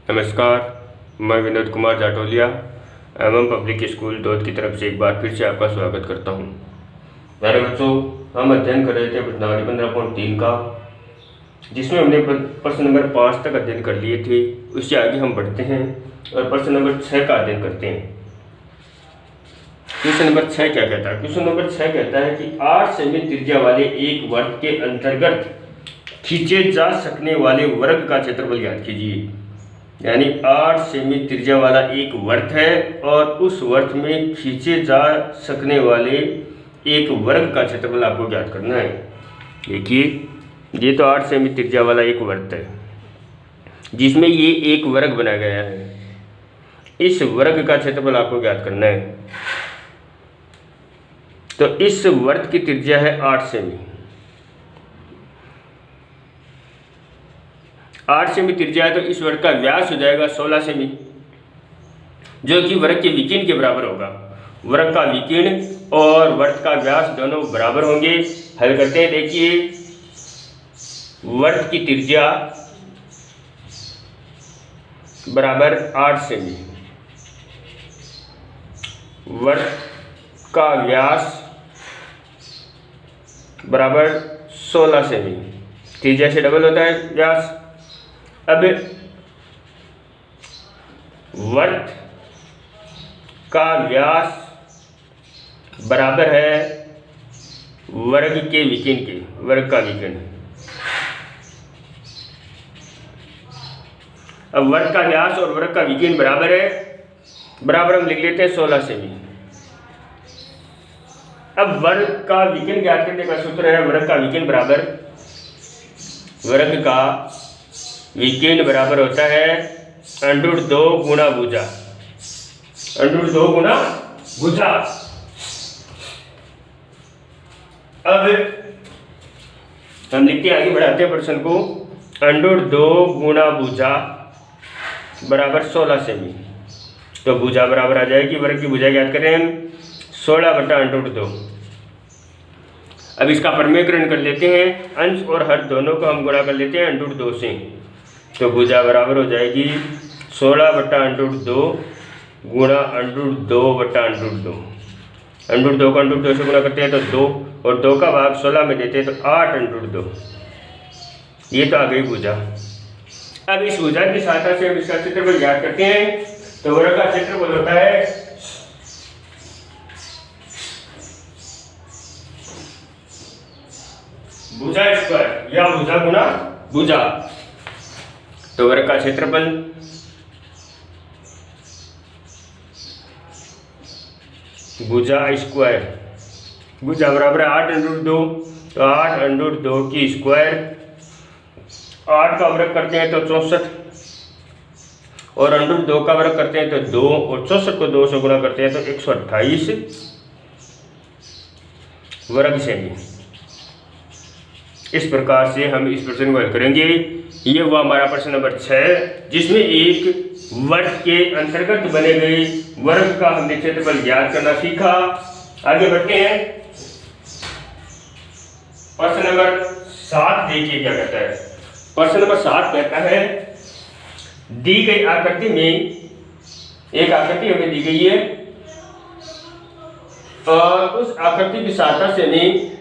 नमस्कार, मैं विनोद कुमार जाटोलिया एवं पब्लिक स्कूल दौद की तरफ से एक बार फिर से आपका स्वागत करता हूं। प्यारे बच्चों, हम अध्ययन कर रहे थे प्रश्नावली 15.3 का, जिसमें हमने प्रश्न नंबर 5 तक अध्ययन कर लिए थे। उससे आगे हम बढ़ते हैं और प्रश्न नंबर 6 का अध्ययन करते हैं। क्वेश्चन नंबर 6 क्या कहता है? क्वेश्चन नंबर 6 कहता है कि 8 सेमी त्रिज्या वाले एक वर्ग के अंतर्गत खींचे जा सकने वाले वर्ग का क्षेत्रफल ज्ञात कीजिए। यानी 8 सेमी त्रिज्या वाला एक वर्ग है और उस वर्ग में खींचे जा सकने वाले एक वर्ग का क्षेत्रफल आपको ज्ञात करना है। देखिए, ये तो 8 सेमी त्रिज्या वाला एक वर्ग है जिसमें ये एक वर्ग बनाया गया है। इस वर्ग का क्षेत्रफल आपको ज्ञात करना है। तो इस वर्ग की त्रिज्या है 8 सेमी। 8 सेमी त्रिज्या है तो इस वर्ग का व्यास हो जाएगा 16 सेमी, जो कि वर्ग के विकीर्ण के बराबर होगा। वर्ग का विकीर्ण और वर्ग का व्यास दोनों बराबर होंगे। हल करते हैं। देखिए, वर्ग की त्रिज्या बराबर 8 सेमी, वर्ग का व्यास बराबर 16 सेमी। त्रिज्या से डबल होता है व्यास। अब वर्ग का व्यास बराबर है वर्ग के विकीर्ण के, वर्ग का विकीर्ण। अब वर्ग का व्यास और वर्ग का विकीर्ण बराबर है, बराबर हम लिख लेते हैं 16 सेमी। अब वर्ग का विकीर्ण ज्ञात करने का सूत्र है वर्ग का विकीर्ण बराबर, वर्ग का विकीर्ण बराबर होता है √2 गुणा भुजा, √2 गुणा भुजा। अब हम लिखते हैं, आगे बढ़ाते हैं प्रश्न को। √2 गुणा भुजा बराबर 16 सेमी। तो भुजा बराबर आ जाएगी, वर्ग की भुजा ज्ञात करें हम 16/√2। अब इसका परमेयकरण कर लेते हैं। अंश और हर दोनों को हम गुणा कर लेते हैं √2 से। तो भुजा बराबर हो जाएगी 16/√2 गुणा √2/√2। √2 को √2 से गुणा करते हैं तो 2, और 2 का भाग 16 में देते हैं तो 8/2। ये तो आ गई भुजा। अब इस भुजा की सहायता से हम इसका क्षेत्रफल ज्ञात करते हैं। तो वर्ग का क्षेत्रफल होता है भुजा स्क्वायर या भुजा गुणा भुजा। तो वर्ग का क्षेत्रफल भुजा स्क्वायर, भुजा बराबर है 8/2। तो 8/2 की स्क्वायर, 8 का वर्ग करते हैं तो 64, और √2 का वर्ग करते हैं तो 2, और 64 को 2 से गुणा करते हैं तो 128 वर्ग सेमी। इस प्रकार से हम इस प्रश्न को हल करेंगे। ये हुआ हमारा प्रश्न नंबर 6, जिसमें एक वर्ग के अंतर्गत बने गए वर्ग का हमने क्षेत्रफल ज्ञात करना सीखा। आगे बढ़ते हैं। प्रश्न नंबर 7 देखिए क्या कहता है। प्रश्न नंबर 7 कहता है, दी गई आकृति में एक आकृति हमें दी गई है और उस आकृति की सहायता से हमें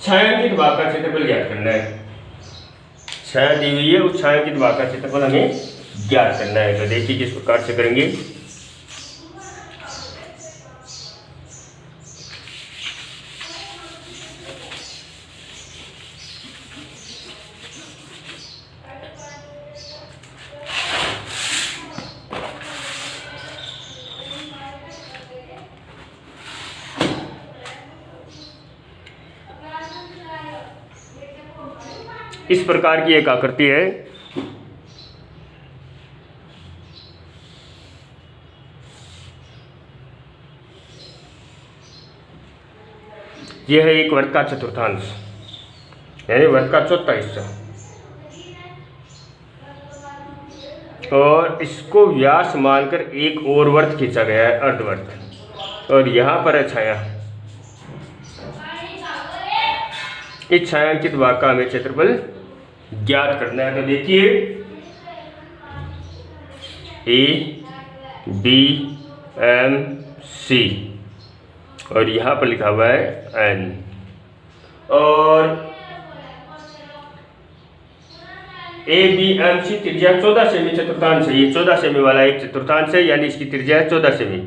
छायांकित भाग का क्षेत्रफल ज्ञात करना है। छाया दी हुई है, उस छायांकित भाग का क्षेत्रफल हमें ज्ञात करना है। तो देखिए किस प्रकार से करेंगे। इस प्रकार की एक आकृति है। यह है एक वर्ग का चतुर्थांश, यानी वर्ग का चौथा हिस्सा, और इसको व्यास मानकर एक और वर्ग खींचा गया है, अर्धवर्ग, और यहाँ पर है छाया। इस छायांकित भाग का हमें क्षेत्रफल ज्ञात करना है। तो देखिए ABMC और यहाँ पर लिखा हुआ है N। और ABMC त्रिज्या 14 सेमी चतुर्थांश है। ये 14 सेमी वाला एक चतुर्थांश है, यानी इसकी त्रिज्या है 14 सेमी।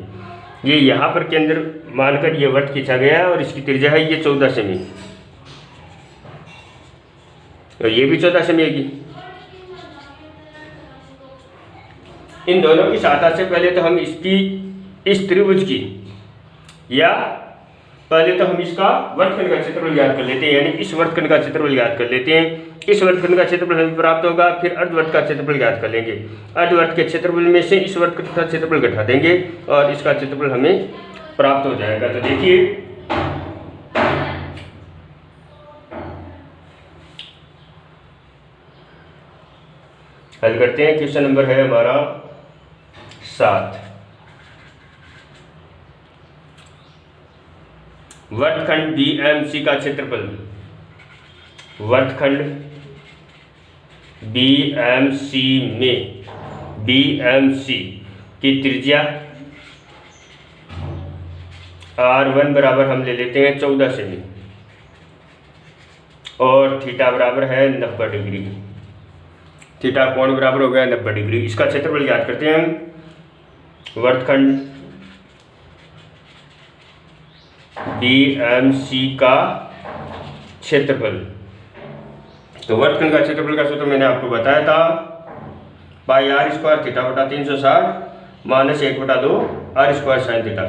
ये यहाँ पर केंद्र मानकर ये वृत्त खींचा गया और इसकी त्रिज्या है ये 14 सेमी और ये भी 14 सेमी है। इन दोनों की सहायता से पहले तो हम इस त्रिभुज की, या पहले तो हम इसका वर्तखंड का क्षेत्रफल ज्ञात कर लेते हैं, यानी इस वर्तखंड का क्षेत्रफल ज्ञात कर लेते हैं। इस वर्तखंड का क्षेत्रफल हमें प्राप्त होगा, फिर अर्धवर्त का क्षेत्रफल ज्ञात कर लेंगे। अर्धवर्त के क्षेत्रफल में से इस वर्तखंड का क्षेत्रफल घटा देंगे और इसका क्षेत्रफल हमें प्राप्त हो जाएगा। तो देखिए हल करते हैं। क्वेश्चन नंबर है हमारा 7। वर्तखंड BMC का क्षेत्रफल, वर्तखंड BMC में BMC की त्रिज्या R1 बराबर हम ले लेते हैं 14 सेमी और थीटा बराबर है 90 डिग्री। थीटा कोण बराबर हो गया 90 डिग्री। इसका क्षेत्रफल ज्ञात करते हैं हम। वर्तखंड BMC का क्षेत्रफल, तो वर्तखंड का क्षेत्रफल का सूत्र मैंने आपको बताया था, पाई r स्क्वायर थीटा बटा 360 minus 1/2 r square sine theta.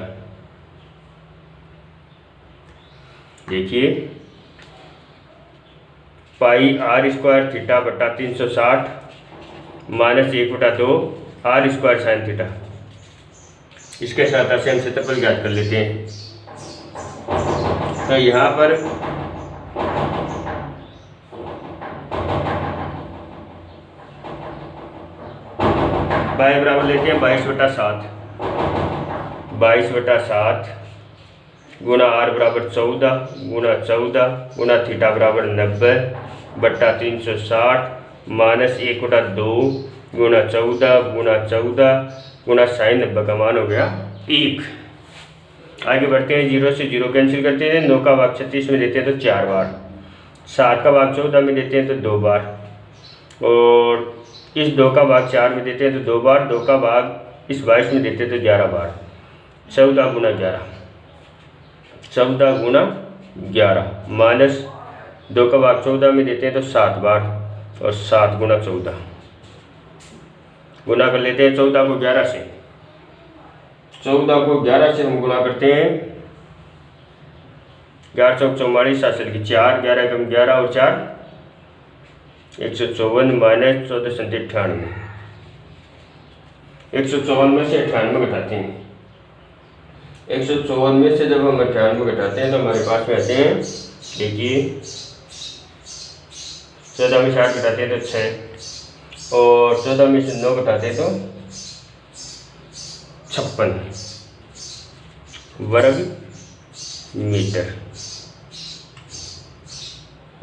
देखिए पाई r स्क्वायर थीटा बटा 360 minus 1/2 r square sine theta. इसके साथ से हम क्षेत्रफल ज्ञात कर लेते हैं। तो यहाँ पर पाई बराबर लेते हैं 22/7, 22/7 गुना r बराबर 14 गुना 14 गुना थीटा बराबर 90 बट्टा 360 माइनस 1/2 गुना 14 गुना 14 गुना साइन 90 का मान हो गया 1। आगे बढ़ते हैं। 0 से 0 कैंसिल करते हैं। 9 का भाग 36 में देते हैं तो 4 बार, 7 का भाग 14 में देते हैं तो 2 बार, और इस 2 का भाग 4 में देते हैं तो 2 बार, 2 का भाग इस 22 में देते हैं तो 11 बार। 14 गुना 11, 14 गुना 11 माइनस 2 का भाग 14 में देते हैं तो 7 बार, और 7 गुना 14 गुना कर लेते हैं 14 को 11 से। 14 को 11 से हम गुना करते हैं। 11 चौक 44, 7 से 4, 11 कम 11 और 4 154 माइनस 14 से 98। 154 में से 98 घटाते हैं। 154 में से जब हम 98 घटाते हैं तो हमारे पास में आते हैं, देखिए 14 में 60 घटाते हैं तो 6, और 14 में से 9 घटाते हैं तो 56 वर्ग मीटर,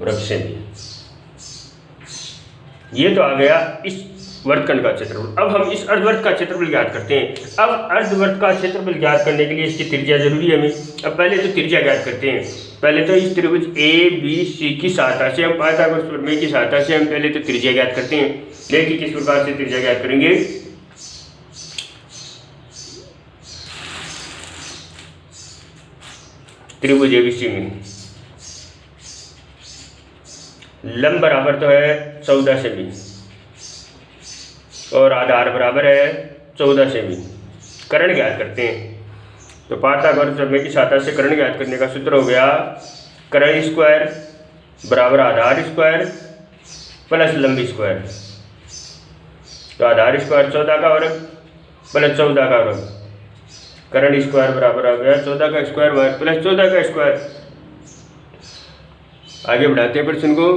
वर्ग सेमी। ये तो आ गया इस वर्तखंड का क्षेत्रफल। अब हम इस अर्धवर्त का क्षेत्रफल ज्ञात करते हैं। अब अर्धवर्त का क्षेत्रफल ज्ञात करने के लिए इसकी त्रिज्या जरूरी है हमें। अब पहले तो त्रिज्या ज्ञात करते हैं। पहले तो इस त्रिभुज ABC की सहायता से हम पाइथागोरस प्रमेय की सहायता से हम पहले तो त्रिज्या ज्ञात करते हैं। देखिए किस प्रकार से त्रिज्या ज्ञात करेंगे। त्रिभुज ABC में लंब बराबर तो है 14 सेमी और आधार बराबर है 14 सेमी। कर्ण ज्ञात करते हैं। तो पाइथागोरस प्रमेय की सहायता से कर्ण ज्ञात करने का सूत्र हो गया कर्ण स्क्वायर बराबर आधार स्क्वायर प्लस लंब स्क्वायर। तो आधार स्क्वायर 14 का वर्ग प्लस 14 का वर्ग, कर्ण स्क्वायर बराबर आ गया 14 का स्क्वायर प्लस 14 का स्क्वायर। आगे बढ़ाते हैं प्रश्न को।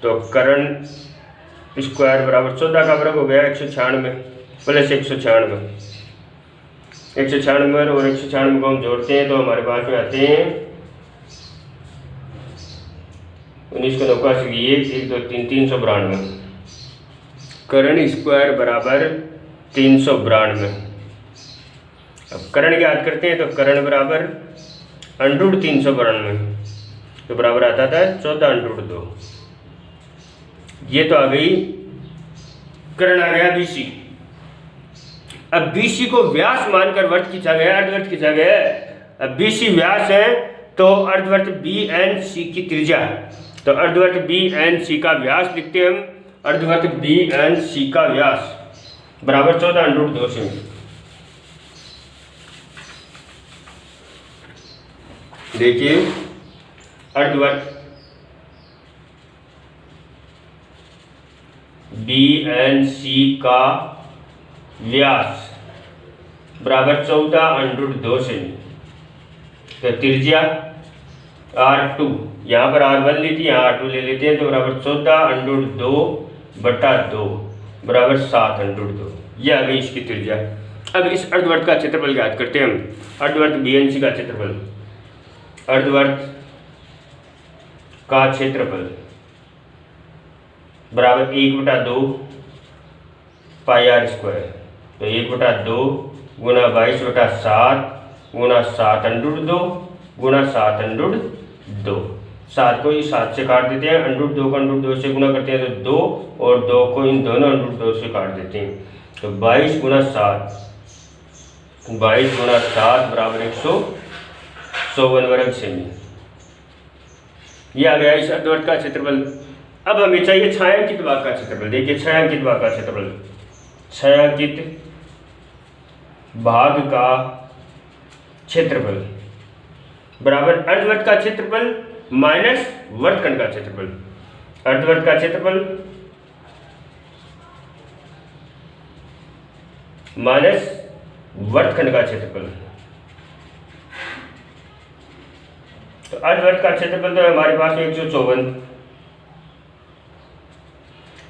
तो कर्ण स्क्वायर बराबर 14 का वर्ग हो गया 196 प्लस 196। 196 और 196 को हम जोड़ते हैं तो हमारे पास में आते हैं 19 को 9 1 1 2 3 392। कर्ण स्क्वायर बराबर 392। अब कर्ण याद करते हैं तो कर्ण बराबर अंडरूट 392 तो बराबर आता था 14 अंडरूट 2। ये तो आ गई कर्ण, आ गया BC। अब BC को व्यास मानकर वर्त खींचा गया, अर्धवर्त खींचा गया है। अब BC व्यास है तो अर्धवर्त BNC की त्रिज्या, तो अर्धवर्त BNC का व्यास लिखते हैं हम। अर्धवर्त BNC का व्यास बराबर 14 अंडरूट 2 सेमी। देखिए अर्धवर्त BNC का व्यास बराबर 14 अंडरूट 2 सेमी। तो त्रिज्या R2, यहाँ पर R1 ली थी, यहाँ R2 ले लेते हैं तो बराबर 14 अंडरूट 2/2 बराबर 7 अंडरूट 2। ये आ गई इसकी त्रिज्या। अब इस अर्धवर्त का क्षेत्रफल याद करते हैं हम। अर्धवर्त BNC का क्षेत्रफल, अर्धवर्त का क्षेत्रफल बराबर 1/2 पाई R स्क्वायर। तो 1/2 गुना 22/7 गुना 7 अंडरूट 2 गुना 7 अंडरूट 2। 7 को इस 7 से काट देते हैं, अंडरूट 2 को अंडरूट 2 से गुना करते हैं तो 2, और 2 को इन दोनों अंडरूट 2 से काट देते हैं तो 22 गुना 7 बराबर 154 वर्ग सेमी। यह आ गया इस अर्धवर्त का क्षेत्रफल। अब हमें चाहिए छायांकित भाग का क्षेत्रफल। देखिए छायांकित भाग का क्षेत्रफल, छायांकित भाग का क्षेत्रफल बराबर अर्धवर्त का क्षेत्रफल माइनस वर्तखंड का क्षेत्रफल। अर्धवर्त का क्षेत्रफल माइनस वर्तखंड का क्षेत्रफल। तो अर्धवर्त का क्षेत्रफल तो हमारे पास में 154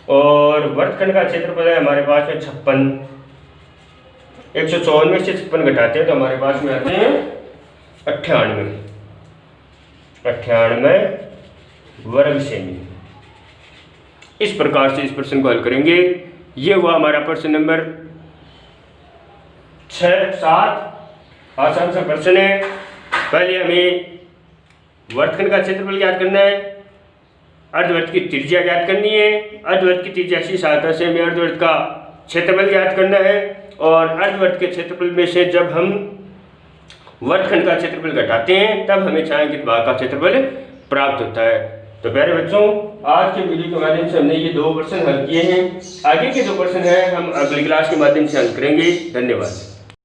और वर्तखंड का क्षेत्रफल है हमारे पास में 56। 154 में से 56 घटाते हैं तो हमारे पास में आते हैं 98 वर्ग सेमी। इस प्रकार से इस प्रश्न को हल करेंगे। ये हुआ हमारा प्रश्न नंबर 6-7। आसान सा प्रश्न है। पहले हमें वर्तखंड का क्षेत्रफल याद करना है, अर्धवर्त की त्रिज्या याद करनी है, अर्धवर्त की त्रिज्या की सहायता से हमें अर्धवर्त का क्षेत्रफल याद करना है, और अर्धवर्त के क्षेत्रफल में से जब हम वर्तखंड का क्षेत्रफल घटाते हैं तब हमें छायांकित भाग का क्षेत्रफल प्राप्त होता है। तो प्यारे बच्चों, आज के वीडियो के माध्यम से हमने ये 2 प्रश्न हल किए हैं। आगे के 2 प्रश्न हैं हम अगली क्लास के माध्यम से हल करेंगे। धन्यवाद।